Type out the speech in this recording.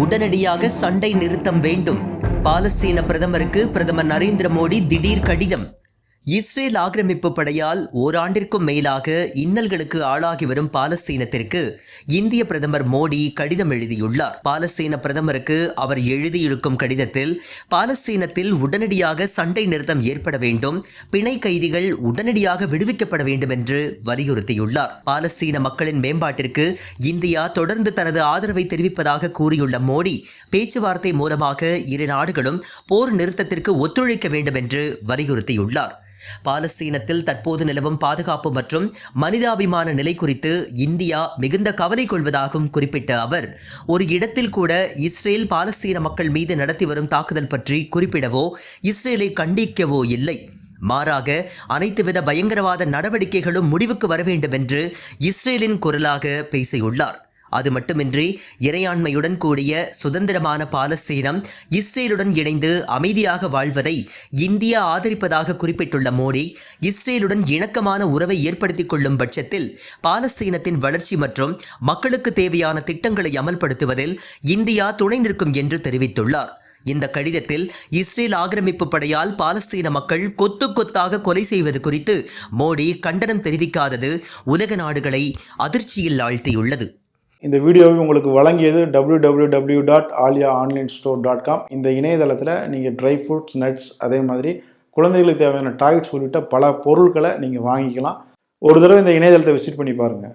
உடனடியாக சண்டை நிறுத்தம் வேண்டும். பாலஸ்தீன பிரதமருக்கு பிரதமர் நரேந்திர மோடி திடீர் கடிதம். இஸ்ரேல் ஆக்கிரமிப்பு படையால் ஓராண்டிற்கும் மேலாக இன்னல்களுக்கு ஆளாகி வரும் பாலஸ்தீனத்திற்கு இந்திய பிரதமர் மோடி கடிதம் எழுதியுள்ளார். பாலஸ்தீன பிரதமருக்கு அவர் எழுதியிருக்கும் கடிதத்தில் பாலஸ்தீனத்தில் உடனடியாக சண்டை நிறுத்தம் ஏற்பட வேண்டும், பிணை கைதிகள் உடனடியாக விடுவிக்கப்பட வேண்டும் என்று வலியுறுத்தியுள்ளார். பாலஸ்தீன மக்களின் மேம்பாட்டிற்கு இந்தியா தொடர்ந்து தனது ஆதரவை தெரிவிப்பதாக கூறியுள்ள மோடி, பேச்சுவார்த்தை மூலமாக இரு நாடுகளும் போர் நிறுத்தத்திற்கு ஒத்துழைக்க வேண்டும் என்று வலியுறுத்தியுள்ளார். பாலஸ்தீனத்தில் தற்போது நிலவும் பாதுகாப்பு மற்றும் மனிதாபிமான நிலை குறித்து இந்தியா மிகுந்த கவலை கொள்வதாகவும் குறிப்பிட்ட அவர், ஒரு இடத்தில் கூட இஸ்ரேல் பாலஸ்தீன மக்கள் மீது நடத்தி வரும் தாக்குதல் பற்றி குறிப்பிடவோ இஸ்ரேலை கண்டிக்கவோ இல்லை. மாறாக அனைத்துவித பயங்கரவாத நடவடிக்கைகளும் முடிவுக்கு வர வேண்டும் என்று இஸ்ரேலின் குரலாக பேசியுள்ளார். அது மட்டுமின்றி இறையாண்மையுடன் கூடிய சுதந்திரமான பாலஸ்தீனம் இஸ்ரேலுடன் இணைந்து அமைதியாக வாழ்வதை இந்தியா ஆதரிப்பதாக குறிப்பிட்டுள்ள மோடி, இஸ்ரேலுடன் இணக்கமான உறவை ஏற்படுத்திக் கொள்ளும் பட்சத்தில் பாலஸ்தீனத்தின் வளர்ச்சி மற்றும் மக்களுக்கு தேவையான திட்டங்களை அமல்படுத்துவதில் இந்தியா துணை நிற்கும் என்று தெரிவித்துள்ளார். இந்த கடிதத்தில் இஸ்ரேல் ஆக்கிரமிப்பு படையால் பாலஸ்தீன மக்கள் கொத்து கொத்தாக கொலை செய்வது குறித்து மோடி கண்டனம் தெரிவிக்காதது உலக நாடுகளை அதிர்ச்சியில் ஆழ்த்தியுள்ளது. இந்த வீடியோவை உங்களுக்கு வழங்கியது www.aliaonlinestore.com. இந்த இணையதளத்தில் நீங்கள் ட்ரை ஃப்ரூட்ஸ், நட்ஸ், அதே மாதிரி குழந்தைகளுக்கு தேவையான டாய்ஸ் உள்ளிட்ட பல பொருட்களை நீங்கள் வாங்கிக்கலாம். ஒரு தடவை இந்த இணையதளத்தை விசிட் பண்ணி பாருங்கள்.